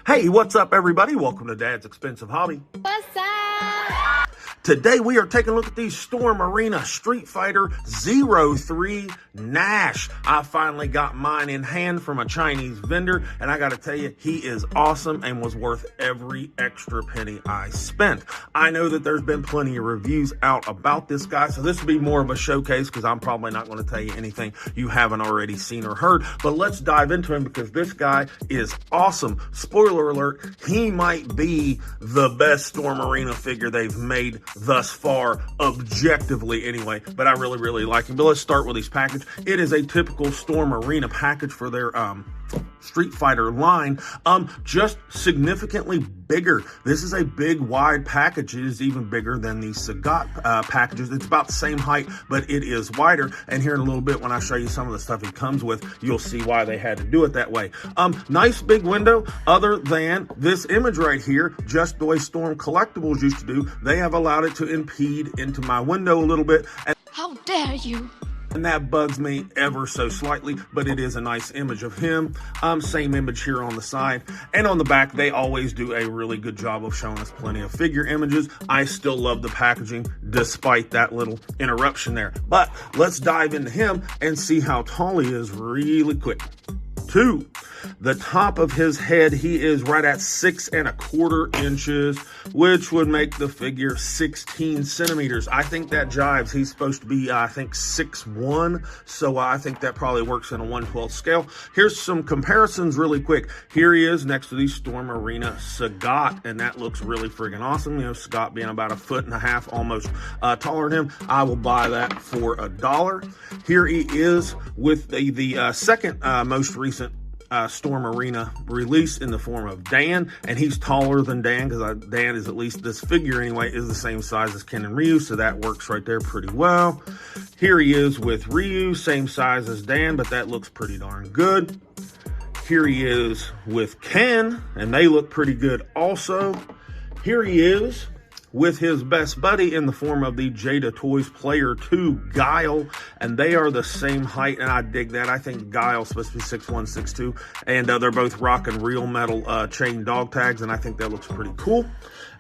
Hey, what's up, everybody? Welcome to Dad's Expensive Hobby. What's up? Today, we are taking a look at the Storm Arena Street Fighter 03 Nash. I finally got mine in hand from a Chinese vendor, and I got to tell you, he is awesome and was worth every extra penny I spent. I know that there's been plenty of reviews out about this guy, so this will be more of a showcase because I'm probably not going to tell you anything you haven't already seen or heard. But let's dive into him because this guy is awesome. Spoiler alert, he might be the best Storm Arena figure they've made thus far, objectively anyway, but I really like him. But let's start with his package. It is a typical Storm Arena package for their Street Fighter line, just significantly bigger. This is a big, wide package. It is even bigger than the Sagat packages. It's about the same height, but it is wider. And here in a little bit, when I show you some of the stuff he comes with, you'll see why they had to do it that way. Nice big window. Other than this image right here, just the way Storm Collectibles used to do, they have allowed it to impede into my window a little bit. And How dare you? and that bugs me ever so slightly, but it is a nice image of him. Same image here on the side. And on the back, they always do a really good job of showing us plenty of figure images. I still love the packaging, despite that little interruption there. But let's dive into him and see how tall he is really quick. The top of his head, he is right at 6¼ inches, which would make the figure 16 centimeters. I think that jives. He's supposed to be, I think, 6'1", so I think that probably works in a 1/12 scale. Here's some comparisons really quick. Here he is next to the Storm Arena Sagat, and that looks really friggin' awesome. You know, Sagat being about 1.5 feet, almost taller than him. I will buy that for $1. Here he is with the second most recent Storm Arena release in the form of Dan, and he's taller than Dan because Dan is, at least this figure anyway, is the same size as Ken and Ryu, so that works right there pretty well. Here he is with Ryu, same size as Dan, but that looks pretty darn good. Here he is with Ken, and they look pretty good also. Here he is with his best buddy in the form of the Jada Toys Player 2 Guile, and they are the same height, and I dig that. I think Guile's supposed to be 6'1", 6'2", and they're both rocking real metal chain dog tags, and I think that looks pretty cool.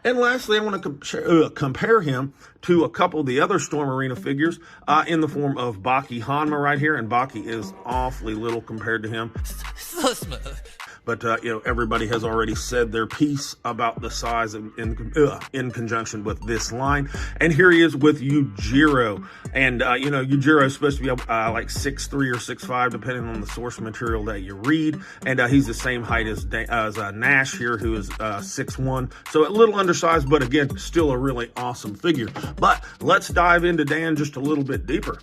And lastly, I want to compare him to a couple of the other Storm Arena figures in the form of Baki Hanma right here, and Baki is awfully little compared to him. So smooth. But, you know, everybody has already said their piece about the size in conjunction with this line. And here he is with Yujiro. And, you know, Yujiro is supposed to be like 6'3" or 6'5", depending on the source material that you read. And he's the same height as Nash here, who is 6'1". So a little undersized, but again, still a really awesome figure. But let's dive into Dan just a little bit deeper.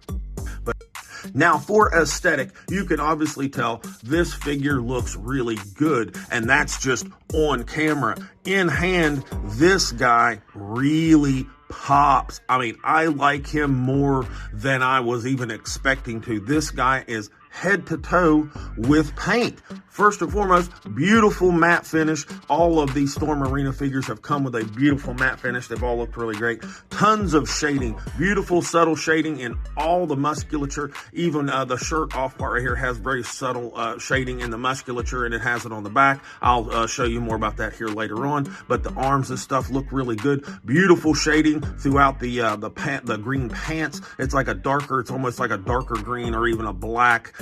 Now, for aesthetic, you can obviously tell this figure looks really good, and that's just on camera. In hand, this guy really pops. I mean, I like him more than I was even expecting to. This guy is head to toe with paint. First and foremost, beautiful matte finish. All of these Storm Arena figures have come with a beautiful matte finish. They've all looked really great. Tons of shading, beautiful subtle shading in all the musculature. Even the shirt off part right here has very subtle shading in the musculature, and it has it on the back. I'll show you more about that here later on. But the arms and stuff look really good. Beautiful shading throughout the green pants. It's like a darker, it's almost like a darker green or even a black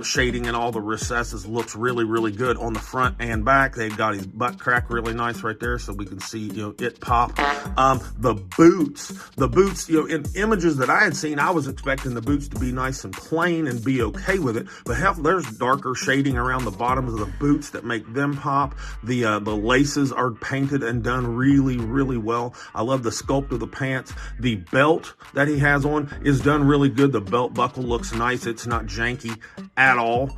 shading in all the recesses. Looks really good on the front and back. They've got his butt crack really nice right there, so we can see, you know, it pop. The boots, you know, in images that I had seen, I was expecting the boots to be nice and plain and be okay with it, but hell, there's darker shading around the bottoms of the boots that make them pop. The laces are painted and done really well. I love the sculpt of the pants. The belt that he has on is done really good. The belt buckle looks nice. It's not janky at all.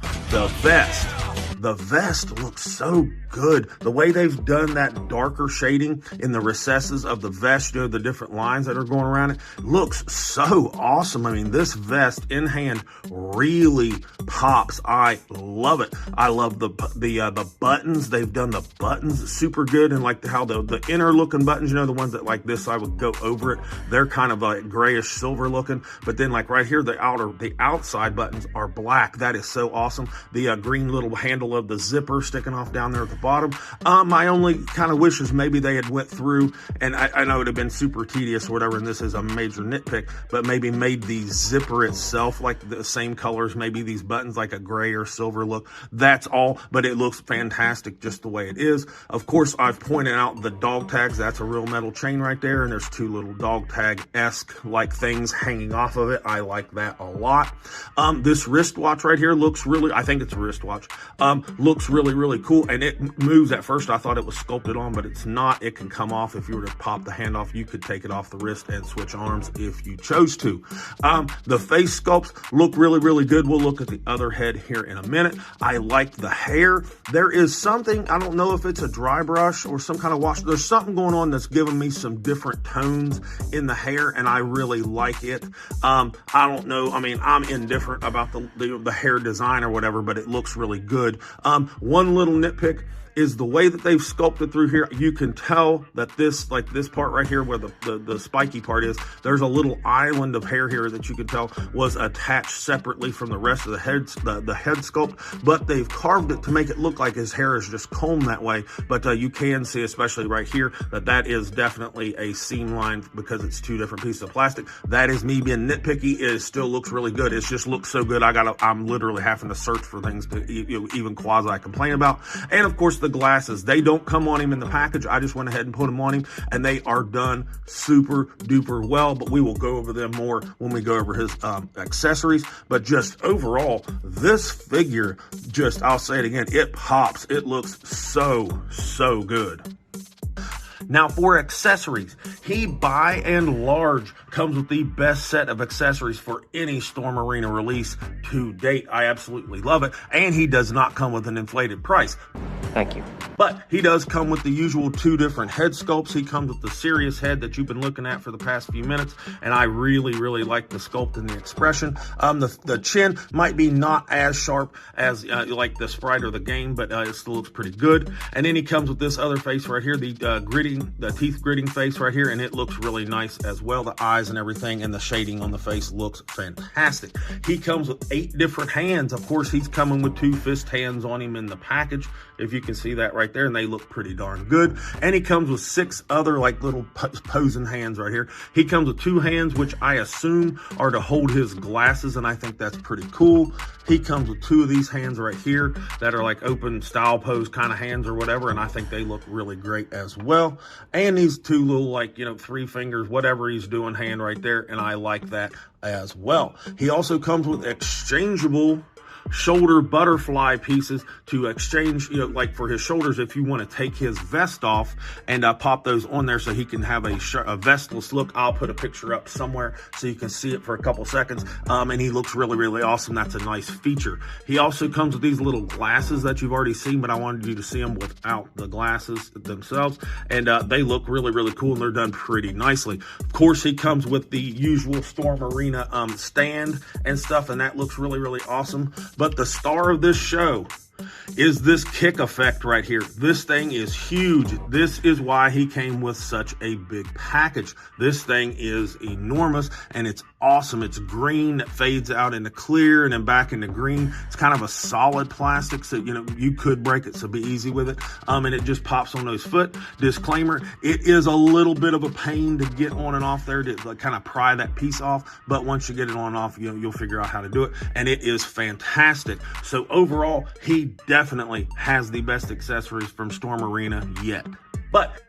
The vest looks so good. The way they've done that darker shading in the recesses of the vest, you know, the different lines that are going around it, looks so awesome. I mean, this vest in hand really pops. I love it. I love the buttons. They've done the buttons super good, and like how the inner looking buttons, you know, the ones that like this I would go over it, they're kind of like grayish silver looking, but then like right here, the outside buttons are black. That is so awesome. The green little handle handle of the zipper sticking off down there at the bottom. My only kind of wish is maybe they had went through, and I know it would have been super tedious or whatever, and this is a major nitpick, but maybe made the zipper itself like the same colors, maybe these buttons like a gray or silver look. That's all, but it looks fantastic just the way it is. Of course, I've pointed out the dog tags. That's a real metal chain right there, and there's two little dog tag-esque like things hanging off of it. I like that a lot. This wristwatch right here looks really, I think it's a wristwatch, looks really, really cool, and it moves. At first I thought it was sculpted on, but it's not. It can come off. If you were to pop the hand off, you could take it off the wrist and switch arms if you chose to. The face sculpts look really, really good. We'll look at the other head here in a minute. I like the hair. There is something, I don't know if it's a dry brush or some kind of wash. There's something going on that's giving me some different tones in the hair, and I really like it. I don't know. I mean, I'm indifferent about the hair design or whatever, but it looks really good. One little nitpick is the way that they've sculpted through here. You can tell that this, like this part right here where the spiky part is, there's a little island of hair here that you can tell was attached separately from the rest of the head sculpt, but they've carved it to make it look like his hair is just combed that way. But you can see, especially right here, that is definitely a seam line because it's two different pieces of plastic. That is me being nitpicky. It still looks really good. It just looks so good. I'm literally having to search for things to even quasi complain about. And of course, the glasses, they don't come on him in the package. I just went ahead and put them on him, and they are done super duper well, but we will go over them more when we go over his accessories. But just overall, this figure, just, I'll say it again, it pops. It looks so good. Now for accessories, he by and large comes with the best set of accessories for any Storm Arena release to date. I absolutely love it. And he does not come with an inflated price. Thank you. But he does come with the usual two different head sculpts. He comes with the serious head that you've been looking at for the past few minutes, and I really like the sculpt and the expression. The chin might be not as sharp as like the Sprite or the game, but it still looks pretty good. And then he comes with this other face right here, the teeth gritting face right here, and it looks really nice as well. The eyes and everything and the shading on the face looks fantastic. He comes with 8 different hands. Of course, he's coming with 2 fist hands on him in the package, if you can see that right there, and they look pretty darn good. And he comes with 6 other like little posing hands right here. He comes with 2 hands, which I assume are to hold his glasses, and I think that's pretty cool. He comes with 2 of these hands right here that are like open style pose kind of hands or whatever, and I think they look really great as well. And these 2 little, like, 3 fingers, whatever he's doing hand right there, and I like that as well. He also comes with exchangeable shoulder butterfly pieces to exchange, like for his shoulders, if you want to take his vest off and pop those on there so he can have a vestless look. I'll put a picture up somewhere so you can see it for a couple seconds. And he looks really awesome. That's a nice feature. He also comes with these little glasses that you've already seen, but I wanted you to see them without the glasses themselves. And they look really cool, and they're done pretty nicely. Of course, he comes with the usual Storm Arena stand and stuff, and that looks really awesome. But the star of this show is this kick effect right here. This thing is huge. This is why he came with such a big package. This thing is enormous, and it's awesome. It's green that fades out into clear and then back into green. It's kind of a solid plastic, so you could break it, so be easy with it. And it just pops on those foot. Disclaimer, it is a little bit of a pain to get on and off there, to kind of pry that piece off, but once you get it on and off, you'll figure out how to do it, and it is fantastic. So overall, he definitely has the best accessories from Storm Arena yet. But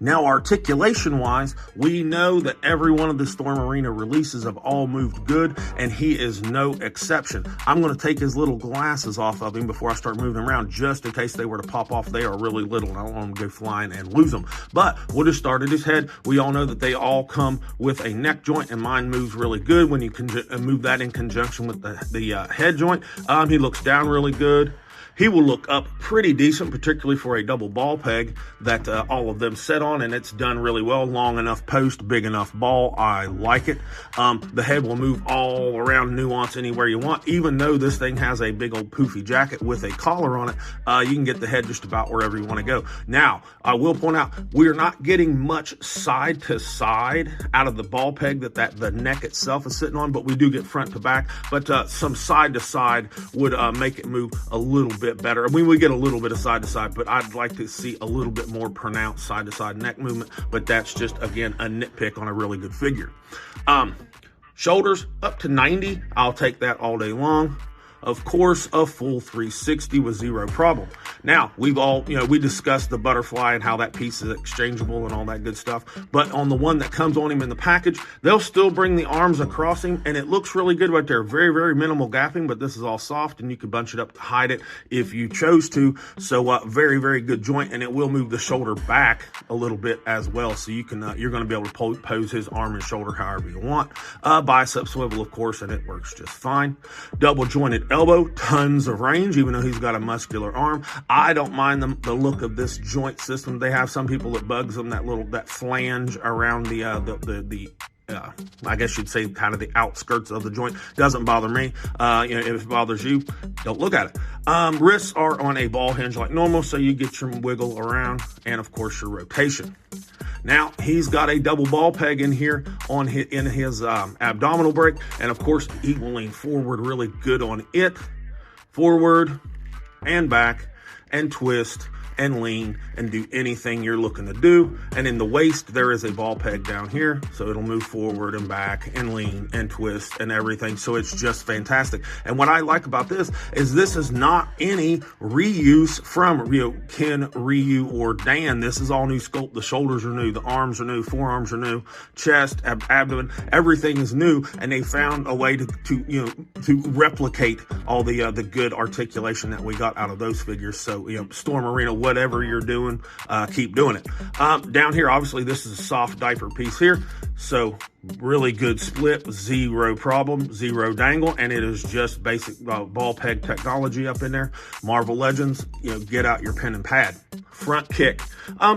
now, articulation-wise, we know that every one of the Storm Arena releases have all moved good, and he is no exception. I'm going to take his little glasses off of him before I start moving around, just in case they were to pop off. They are really little, and I don't want them to go flying and lose them. But we'll just start at his head. We all know that they all come with a neck joint, and mine moves really good when you move that in conjunction with the head joint. He looks down really good. He will look up pretty decent, particularly for a double ball peg that all of them set on, and it's done really well. Long enough post, big enough ball. I like it. The head will move all around, nuance anywhere you want. Even though this thing has a big old poofy jacket with a collar on it, you can get the head just about wherever you want to go. Now, I will point out, we're not getting much side to side out of the ball peg that the neck itself is sitting on, but we do get front to back. But some side to side would make it move a little bit bit better. I mean, we get a little bit of side to side, but I'd like to see a little bit more pronounced side to side neck movement. But that's just, again, a nitpick on a really good figure. Shoulders up to 90. I'll take that all day long. Of course, a full 360 with zero problem. Now, we've all, we discussed the butterfly and how that piece is exchangeable and all that good stuff. But on the one that comes on him in the package, they'll still bring the arms across him, and it looks really good right there. Very, very minimal gapping, but this is all soft, and you can bunch it up to hide it if you chose to. So, very, very good joint, and it will move the shoulder back a little bit as well. So you can, you're going to be able to pose his arm and shoulder however you want. Bicep swivel, of course, and it works just fine. Double jointed elbow, tons of range, even though he's got a muscular arm. I don't mind the look of this joint system. They have some people that bugs them, that flange around the I guess you'd say kind of the outskirts of the joint. Doesn't bother me. If it bothers you, don't look at it. Wrists are on a ball hinge like normal, so you get your wiggle around and of course your rotation. Now, he's got a double ball peg in here in his abdominal brake. And of course, he will lean forward really good on it. Forward and back and twist and lean and do anything you're looking to do. And in the waist, there is a ball peg down here. So it'll move forward and back and lean and twist and everything. So it's just fantastic. And what I like about this is not any reuse from Ken, Ryu, or Dan. This is all new sculpt. The shoulders are new. The arms are new. Forearms are new. Chest, abdomen, everything is new. And they found a way to replicate all the good articulation that we got out of those figures. So, Storm Arena, whatever you're doing, keep doing it. Down here, obviously, this is a soft diaper piece here. So really good split, zero problem, zero dangle, and it is just basic ball peg technology up in there. Marvel Legends, get out your pen and pad. Front kick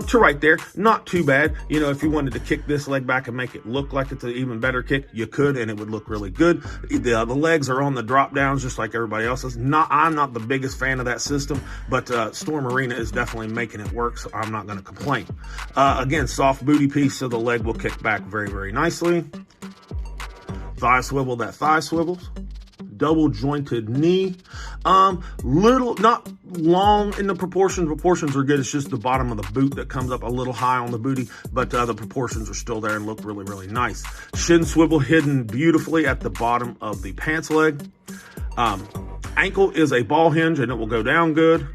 to right there, not too bad. If you wanted to kick this leg back and make it look like it's an even better kick, you could, and it would look really good. The legs are on the drop downs just like everybody else's. I'm not the biggest fan of that system, but Storm Arena is definitely making it work, so I'm not going to complain. Again, soft booty piece, so the leg will kick back very, very nicely. Thigh swivel, that thigh swivels. Double jointed knee. Not long in the proportions. Proportions are good. It's just the bottom of the boot that comes up a little high on the booty, but the proportions are still there and look really, really nice. Shin swivel hidden beautifully at the bottom of the pants leg. Ankle is a ball hinge and it will go down good.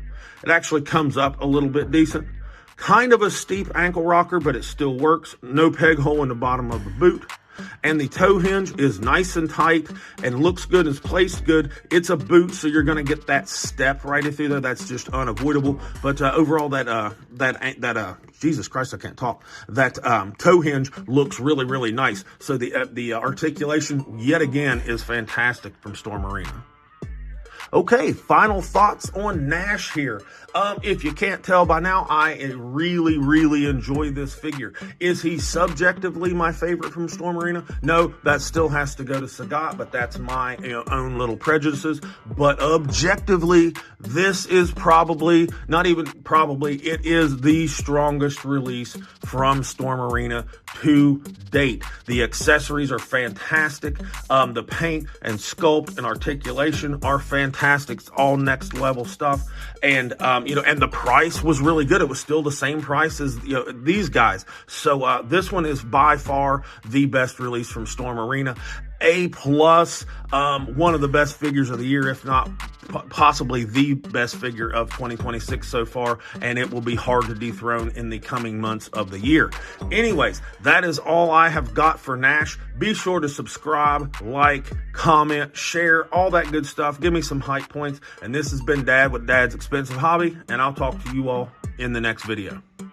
It actually comes up a little bit decent. Kind of a steep ankle rocker, but it still works. No peg hole in the bottom of the boot. And the toe hinge is nice and tight and looks good, is placed good. It's a boot, so you're going to get that step right through there. That's just unavoidable. But overall, Jesus Christ, I can't talk. That toe hinge looks really, really nice. So the articulation, yet again, is fantastic from Storm Arena. Okay, final thoughts on Nash here. If you can't tell by now, I really, really enjoy this figure. Is he subjectively my favorite from Storm Arena? No, that still has to go to Sagat, but that's my own little prejudices. But objectively, this is probably, not even probably, it is the strongest release from Storm Arena to date. The accessories are fantastic. The paint and sculpt and articulation are fantastic. It's all next level stuff. And, and the price was really good. It was still the same price as these guys. So this one is by far the best release from Storm Arena. A+, one of the best figures of the year, if not possibly the best figure of 2026 so far, and it will be hard to dethrone in the coming months of the year. Anyways, that is all I have got for Nash. Be sure to subscribe, like, comment, share, all that good stuff. Give me some hype points. And this has been Dad with Dad's Expensive Hobby, and I'll talk to you all in the next video.